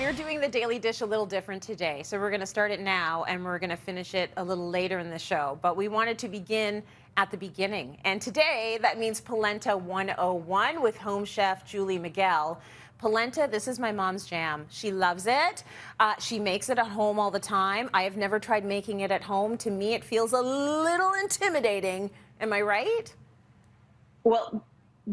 we're doing the daily dish a little different today. So we're going to start it now and we're going to finish it a little later in the show. But we wanted to begin at the beginning. And today that means Polenta 101 with home chef Julie Miguel. Polenta, this is my mom's jam. She loves it. She makes it at home all the time. I have never tried making it at home. To me, it feels a little intimidating. Am I right? Well,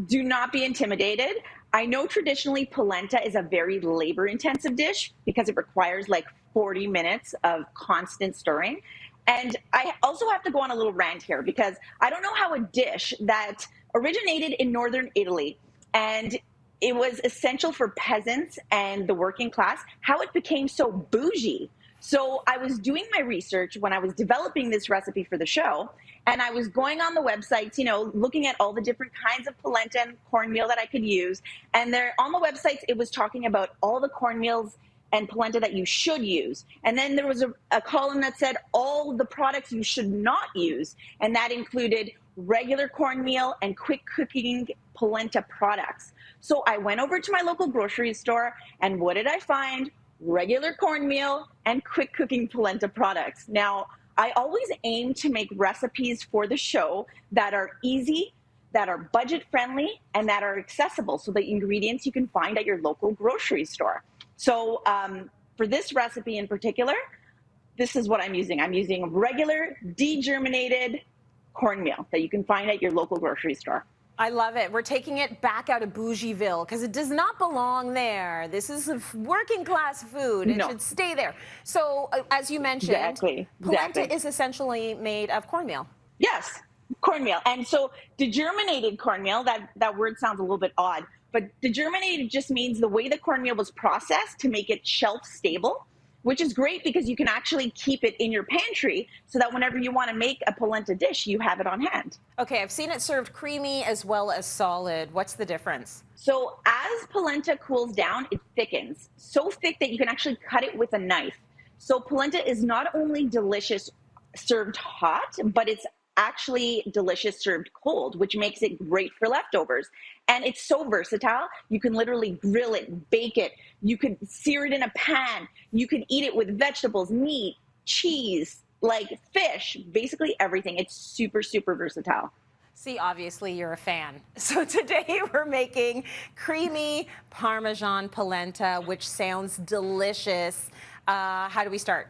do not be intimidated. I know traditionally polenta is a very labor-intensive dish because it requires like 40 minutes of constant stirring. And I also have to go on a little rant here because I don't know how a dish that originated in northern Italy and it was essential for peasants and the working class, how it became so bougie. So I was doing my research when I was developing this recipe for the show, and I was going on the websites, you know, looking at all the different kinds of polenta and cornmeal that I could use. And there on the websites, it was talking about all the cornmeals and polenta that you should use. And then there was a column that said all the products you should not use. And that included regular cornmeal and quick cooking polenta products. So I went over to my local grocery store, and what did I find? Regular cornmeal and quick cooking polenta products. Now, I always aim to make recipes for the show that are easy, that are budget friendly, and that are accessible. So the ingredients you can find at your local grocery store. So for this recipe in particular, this is what I'm using. I'm using regular degerminated cornmeal that you can find at your local grocery store. I love it. We're taking it back out of Bougieville because it does not belong there. This is working class food. It should stay there. So as you mentioned, polenta is essentially made of cornmeal. Yes, cornmeal. And so degerminated cornmeal, that word sounds a little bit odd, but degerminated just means the way the cornmeal was processed to make it shelf stable, which is great because you can actually keep it in your pantry so that whenever you want to make a polenta dish, you have it on hand. Okay, I've seen it served creamy as well as solid. What's the difference? So as polenta cools down, it thickens. So thick that you can actually cut it with a knife. So polenta is not only delicious served hot, but it's actually delicious served cold, which makes it great for leftovers. And it's so versatile. You can literally grill it, bake it. You could sear it in a pan. You can eat it with vegetables, meat, cheese, like fish, basically everything. It's super, super versatile. See, obviously you're a fan. So today we're making creamy Parmesan polenta, which sounds delicious. How do we start?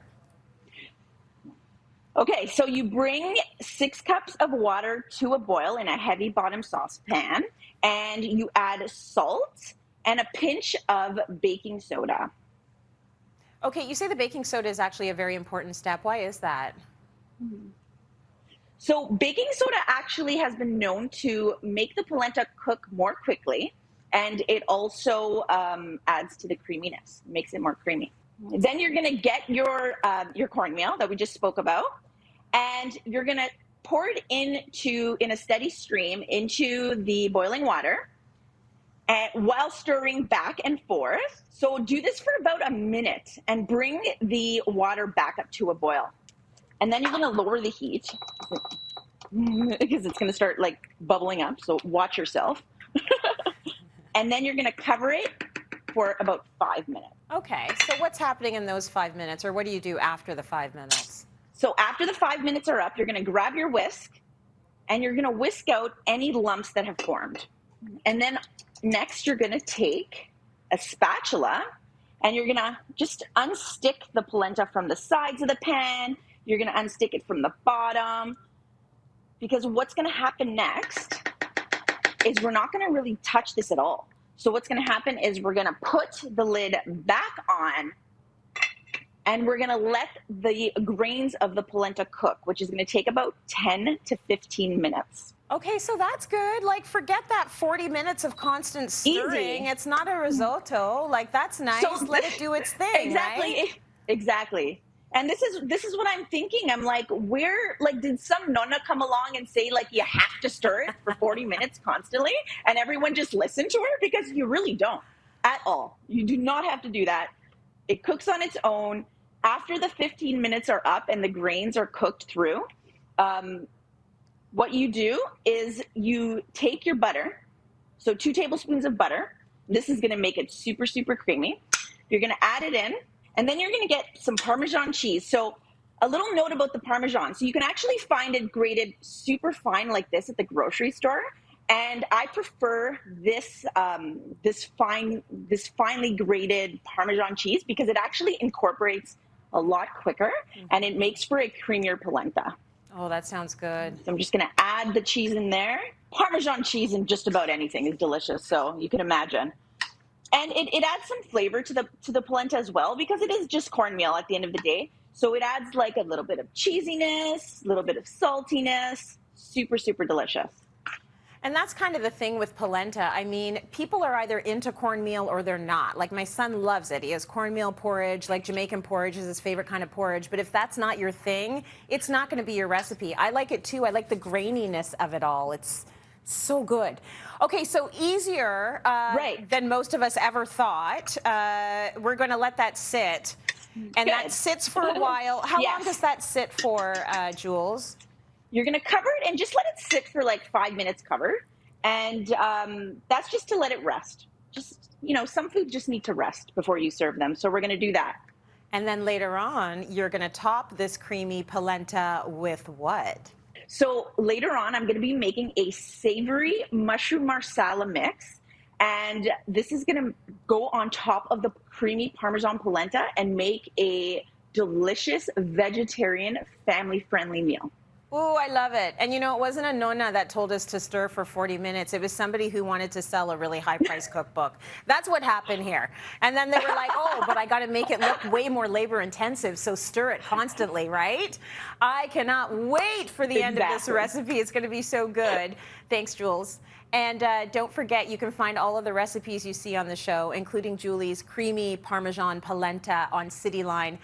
Okay, so you bring 6 cups of water to a boil in a heavy bottom saucepan, and you add salt and a pinch of baking soda. Okay, you say the baking soda is actually a very important step. Why is that? So baking soda actually has been known to make the polenta cook more quickly, and it also adds to the creaminess, makes it more creamy. Then you're going to get your cornmeal that we just spoke about, and you're going to pour it in a steady stream into the boiling water, and while stirring back and forth. So do this for about a minute and bring the water back up to a boil. And then you're going to lower the heat because it's going to start like bubbling up. So watch yourself. And then you're going to cover it for about 5 minutes. Okay, so what's happening in those 5 minutes, or what do you do after the 5 minutes? So after the 5 minutes are up, you're going to grab your whisk and you're going to whisk out any lumps that have formed. And then next you're going to take a spatula and you're going to just unstick the polenta from the sides of the pan. You're going to unstick it from the bottom, because what's going to happen next is we're not going to really touch this at all. So what's going to happen is we're going to put the lid back on, and we're going to let the grains of the polenta cook, which is going to take about 10 to 15 minutes. Okay, so that's good. Like, forget that 40 minutes of constant stirring. Easy. It's not a risotto. Like, that's nice. So, let it do its thing, exactly, right? Exactly. And this is what I'm thinking. I'm like, did some nonna come along and say, like, you have to stir it for 40 minutes constantly? And everyone just listened to her? Because you really don't at all. You do not have to do that. It cooks on its own. After the 15 minutes are up and the grains are cooked through, what you do is you take your butter, so 2 tablespoons of butter. This is going to make it super, super creamy. You're going to add it in, and then you're going to get some Parmesan cheese. So a little note about the Parmesan. So you can actually find it grated super fine like this at the grocery store. And I prefer this this finely grated Parmesan cheese because it actually incorporates a lot quicker and it makes for a creamier polenta. Oh, that sounds good. So I'm just going to add the cheese in there. Parmesan cheese in just about anything is delicious, so you can imagine. And it adds some flavor to the polenta as well because it is just cornmeal at the end of the day. So it adds like a little bit of cheesiness, a little bit of saltiness. Super, super delicious. And that's kind of the thing with polenta. I mean, people are either into cornmeal or they're not. Like my son loves it. He has cornmeal porridge, like Jamaican porridge is his favorite kind of porridge. But if that's not your thing, it's not going to be your recipe. I like it too. I like the graininess of it all. It's so good. Okay, so easier than most of us ever thought. We're going to let that sit. And that sits for a while. How long does that sit for, Jules? You're going to cover it and just let it sit for like 5 minutes covered. And that's just to let it rest. Just, you know, some foods just need to rest before you serve them. So we're going to do that. And then later on, you're going to top this creamy polenta with what? So later on, I'm going to be making a savory mushroom marsala mix. And this is going to go on top of the creamy Parmesan polenta and make a delicious vegetarian family-friendly meal. Ooh, I love it. And you know, it wasn't a nonna that told us to stir for 40 minutes. It was somebody who wanted to sell a really high-priced cookbook. That's what happened here. And then they were like, oh, but I got to make it look way more labor-intensive, so stir it constantly, right? I cannot wait for the end of this recipe. It's going to be so good. Thanks, Jules. And don't forget, you can find all of the recipes you see on the show, including Julie's creamy Parmesan polenta on cityline.tv.